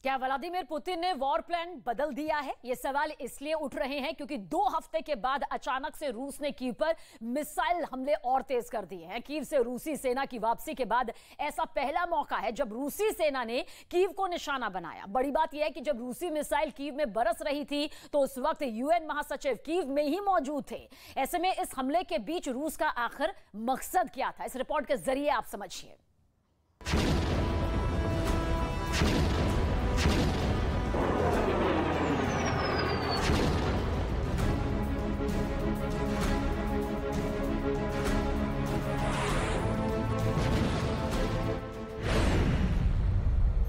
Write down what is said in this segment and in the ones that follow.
क्या Vladimir Putin ने war plan बदल दिया है? ये सवाल इसलिए उठ रहे हैं क्योंकि 2 हफ्ते के बाद अचानक से रूस ने कीव पर मिसाइल हमले और तेज कर दिए हैं। कीव से रूसी सेना की वापसी के बाद ऐसा पहला मौका है जब रूसी सेना ने कीव को निशाना बनाया। बड़ी बात यह है कि जब रूसी मिसाइल कीव में बरस रही थी तो उस वक्त यूएन महासचिव कीव में ही मौजूद थे। ऐसे में इस हमले के बीच रूस का आखिर मकसद क्या था, इस रिपोर्ट के जरिए आप समझिए।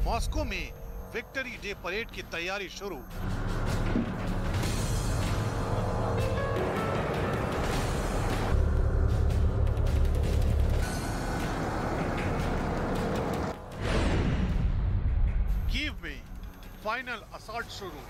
मॉस्को में विक्ट्री डे परेड की तैयारी शुरू। कीव में फाइनल असॉल्ट शुरू।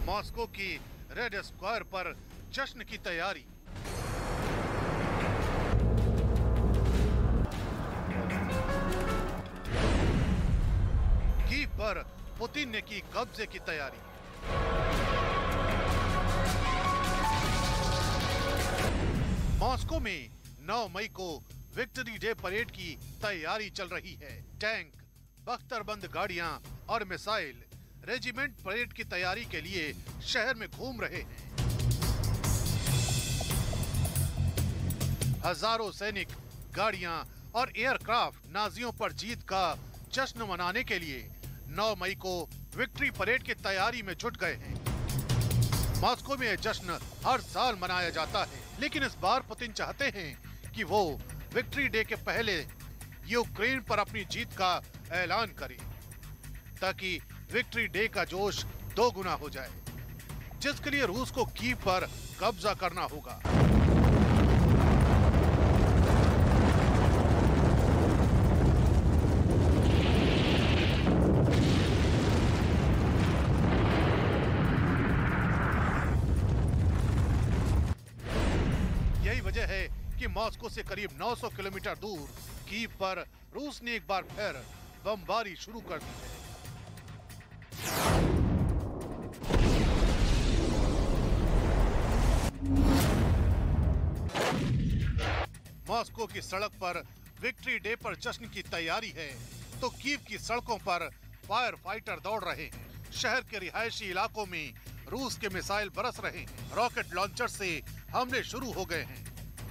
मॉस्को की रेड स्क्वायर पर जश्न की तैयारी। कीव पर पुतिन ने की कब्जे की तैयारी। मॉस्को में 9 मई को विक्ट्री डे परेड की तैयारी चल रही है। टैंक, बख्तरबंद गाड़ियां और मिसाइल रेजिमेंट परेड की तैयारी के लिए शहर में घूम रहे हैं। हजारों सैनिक, गाड़ियां और एयरक्राफ्ट नाजियों पर जीत का जश्न मनाने के लिए 9 मई को विक्ट्री परेड की तैयारी में जुट गए हैं। मॉस्को में यह जश्न हर साल मनाया जाता है, लेकिन इस बार पुतिन चाहते हैं कि वो विक्ट्री डे के पहले यूक्रेन पर अपनी जीत का ऐलान करें, ताकि विक्ट्री डे का जोश 2 गुना हो जाए, जिसके लिए रूस को कीव पर कब्जा करना होगा। यही वजह है कि मॉस्को से करीब 900 किलोमीटर दूर कीव पर रूस ने एक बार फिर बमबारी शुरू कर दी है। मॉस्को की सड़क पर विक्ट्री डे पर जश्न की तैयारी है तो कीव की सड़कों पर फायर फाइटर दौड़ रहे हैं। शहर के रिहायशी इलाकों में रूस के मिसाइल बरस रहे हैं। रॉकेट लॉन्चर से हमले शुरू हो गए हैं।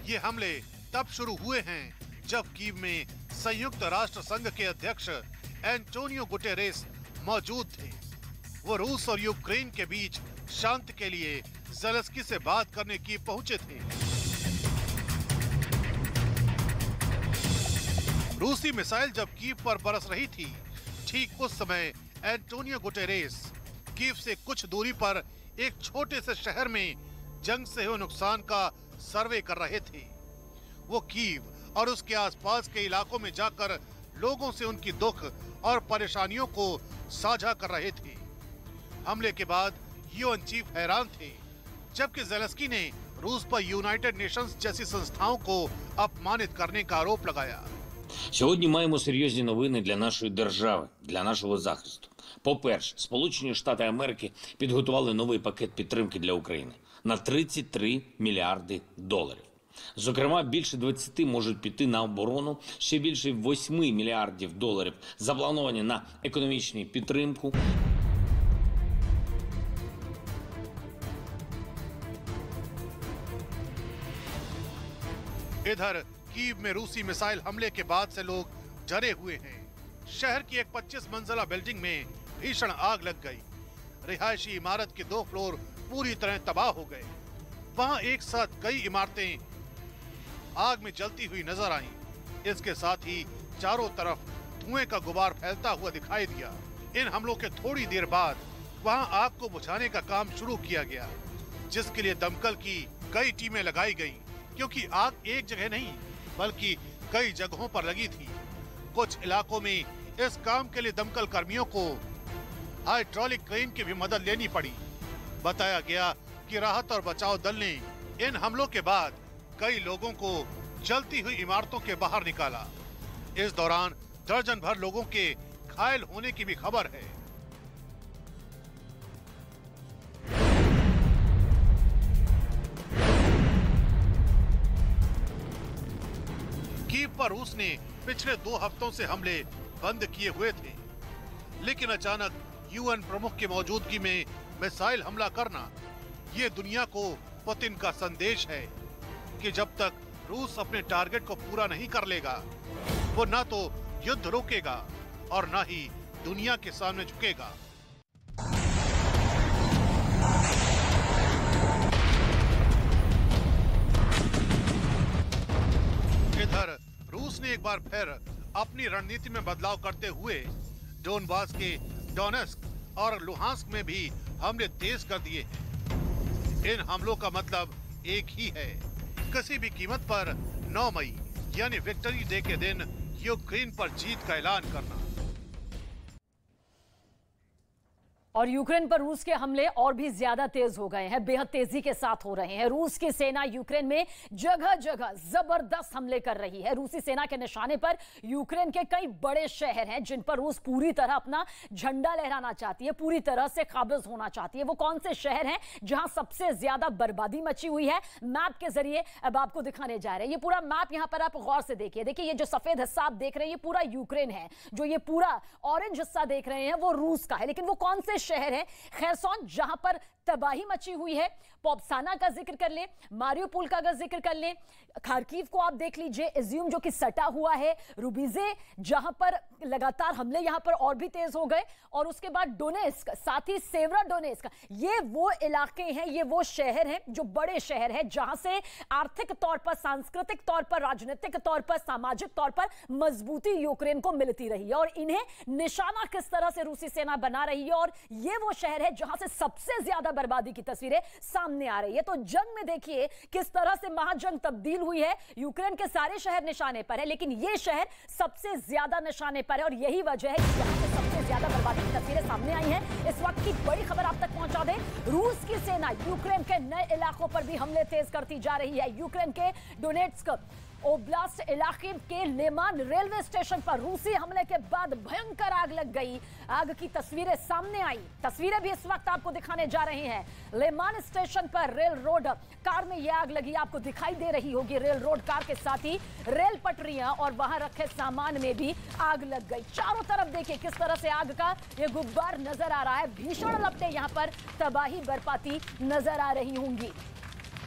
ये हमले तब शुरू हुए हैं जब कीव में संयुक्त राष्ट्र संघ के अध्यक्ष एंटोनियो गुटेरेस मौजूद थे। वो रूस और यूक्रेन के बीच शांति के लिए ज़ेलेंस्की से बात करने की पहुंचे थे। रूसी मिसाइल जब कीव पर बरस रही थी, ठीक उस समय एंटोनियो गुटेरेस कीव से कुछ दूरी पर एक छोटे से शहर में जंग से हुए नुकसान का सर्वे कर रहे थे। वो कीव और उसके आसपास के इलाकों में जाकर लोगों से उनकी दुख और परेशानियों को साझा कर रहे थे। हमले के बाद यूएन चीफ हैरान थे, जबकि ज़ेलेंस्की ने रूस पर यूनाइटेड नेशंस जैसी संस्थाओं को अपमानित करने का आरोप लगाया। Сьогодні маємо серйозні новини для нашої держави, для нашого захисту. По-перше, Сполучені Штати Америки підготували новий пакет підтримки для України на 33 мільярди доларів. Зокрема, більше 20 можуть піти на оборону, ще більше 8 мільярдів доларів заплановані на економічну підтримку. इधर कीव में रूसी मिसाइल हमले के बाद से लोग डरे हुए हैं। शहर की एक 25 मंजिला बिल्डिंग में भीषण आग लग गई। रिहायशी इमारत के 2 फ्लोर पूरी तरह तबाह हो गए। वहां एक साथ कई इमारतें आग में जलती हुई नजर आईं। इसके साथ ही चारों तरफ धुएं का गुबार फैलता हुआ दिखाई दिया। इन हमलों के थोड़ी देर बाद वहां आग को बुझाने का काम शुरू किया गया, जिसके लिए दमकल की कई टीमें लगाई गईं, क्योंकि आग एक जगह नहीं बल्कि कई जगहों पर लगी थी। कुछ इलाकों में इस काम के लिए दमकल कर्मियों को हाइड्रोलिक क्रेन की भी मदद लेनी पड़ी। बताया गया कि राहत और बचाव दल ने इन हमलों के बाद कई लोगों को जलती हुई इमारतों के बाहर निकाला। इस दौरान दर्जन भर लोगों के घायल होने की भी खबर है। कीव पर रूस ने पिछले 2 हफ्तों से हमले बंद किए हुए थे, लेकिन अचानक यूएन प्रमुख की मौजूदगी में मिसाइल हमला करना ये दुनिया को पुतिन का संदेश है कि जब तक रूस अपने टारगेट को पूरा नहीं कर लेगा, वो ना तो युद्ध रोकेगा और ना ही दुनिया के सामने झुकेगा। इधर रूस ने एक बार फिर अपनी रणनीति में बदलाव करते हुए डोनबास के डोनेस्क और लुहांस्क में भी हमले तेज कर दिए हैं। इन हमलों का मतलब एक ही है, किसी भी कीमत पर 9 मई यानी विक्ट्री डे के दिन यूक्रेन पर जीत का ऐलान करना। और यूक्रेन पर रूस के हमले और भी ज्यादा तेज हो गए हैं, बेहद तेजी के साथ हो रहे हैं। रूस की सेना यूक्रेन में जगह जगह जबरदस्त हमले कर रही है। रूसी सेना के निशाने पर यूक्रेन के कई बड़े शहर हैं जिन पर रूस पूरी तरह अपना झंडा लहराना चाहती है, पूरी तरह से काबिज होना चाहती है। वो कौन से शहर हैं जहां सबसे ज्यादा बर्बादी मची हुई है, मैप के जरिए अब आपको दिखाने जा रहे हैं। ये पूरा मैप यहां पर आप गौर से देखिए। देखिए ये जो सफेद हिस्सा आप देख रहे हैं ये पूरा यूक्रेन है, जो ये पूरा ऑरेंज हिस्सा देख रहे हैं वो रूस का है। लेकिन वो कौन से शहर है? खैरसोन जहां पर तबाही मची हुई है, पोप्साना का जिक्र कर ले, मारियोपोल का अगर जिक्र कर ले, खार्किव को आप देख लीजिए, इज्यूम जो कि सटा हुआ है, रुबीजे जहां पर लगातार हमले यहां पर और भी तेज हो गए, और उसके बाद डोनेस्क, साथ ही सेवरा डोनेस्क। ये वो इलाके हैं, ये वो शहर हैं जो बड़े शहर हैं जहां से आर्थिक तौर पर, सांस्कृतिक तौर पर, राजनीतिक तौर पर, सामाजिक तौर पर मजबूती यूक्रेन को मिलती रही है और इन्हें निशाना किस तरह से रूसी सेना बना रही है। और ये वो शहर है जहां से सबसे ज्यादा बर्बादी की तस्वीरें सामने आ रही है। तो जंग में देखिए किस तरह से महाजंग तब्दील हुई है। यूक्रेन के सारे शहर निशाने पर है, लेकिन ये शहर सबसे ज्यादा निशाने पर है और यही वजह है कि यहां से सबसे ज्यादा बर्बादी की तस्वीरें सामने आई हैं। इस वक्त की बड़ी खबर आप तक पहुंचा दें, रूस की सेना यूक्रेन के नए इलाकों पर भी हमले तेज करती जा रही है। यूक्रेन के डोनेट्स्क ओब्लास्ट इलाके के लेमान रेलवे स्टेशन पर रूसी हमले के बाद भयंकर आग लग गई। आग की तस्वीरें सामने आई, तस्वीरें भी इस वक्त आपको दिखाने जा रहे हैं। लेमान स्टेशन पर रेल रोड कार में यह आग लगी, आपको दिखाई दे रही होगी। रेल रोड कार के साथ ही रेल पटरियां और वहां रखे सामान में भी आग लग गई। चारों तरफ देखिए किस तरह से आग का ये गुब्बार नजर आ रहा है। भीषण लपटें यहां पर तबाही बरपाती नजर आ रही होंगी।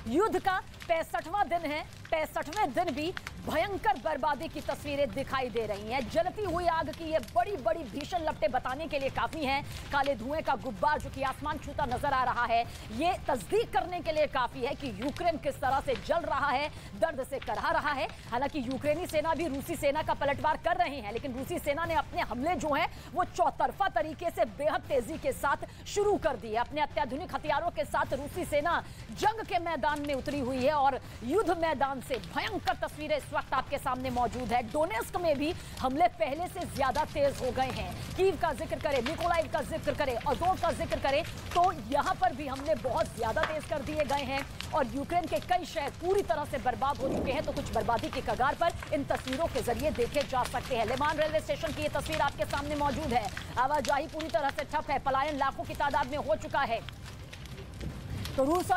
युद्ध का 65वां दिन है, 65वें दिन भी भयंकर बर्बादी की तस्वीरें दिखाई दे रही हैं। जलती हुई आग की ये बड़ी बड़ी भीषण लपटें बताने के लिए काफी हैं। काले धुएं का गुब्बार जो कि आसमान छूता नजर आ रहा है, ये तस्दीक करने के लिए काफी है कि यूक्रेन किस तरह से जल रहा है, दर्द से करहा रहा है। हालांकि यूक्रेनी सेना भी रूसी सेना का पलटवार कर रहे हैं, लेकिन रूसी सेना ने अपने हमले जो हैं वो चौतरफा तरीके से बेहद तेजी के साथ शुरू कर दिए। अपने अत्याधुनिक हथियारों के साथ रूसी सेना जंग के मैदान में उतरी हुई है और युद्ध मैदान से भयंकर तस्वीरें इस वक्त आपके सामने मौजूद है। डोनेस्क में भी हमले पहले से ज्यादा तेज हो गए हैं। कीव का जिक्र करें, मिकोलाइव का जिक्र करें, अज़ोव का जिक्र करें, तो यहां पर भी हमले बहुत ज्यादा तेज कर दिए गए हैं और यूक्रेन के कई शहर पूरी तरह से बर्बाद हो चुके हैं। तो कुछ बर्बादी की कगार पर इन तस्वीरों के जरिए देखे जा सकते हैं। लेमान रेलवे स्टेशन की यह तस्वीर आपके सामने मौजूद है। आवाजाही पूरी तरह से ठप है, पलायन लाखों की तादाद में हो चुका है। तो रूस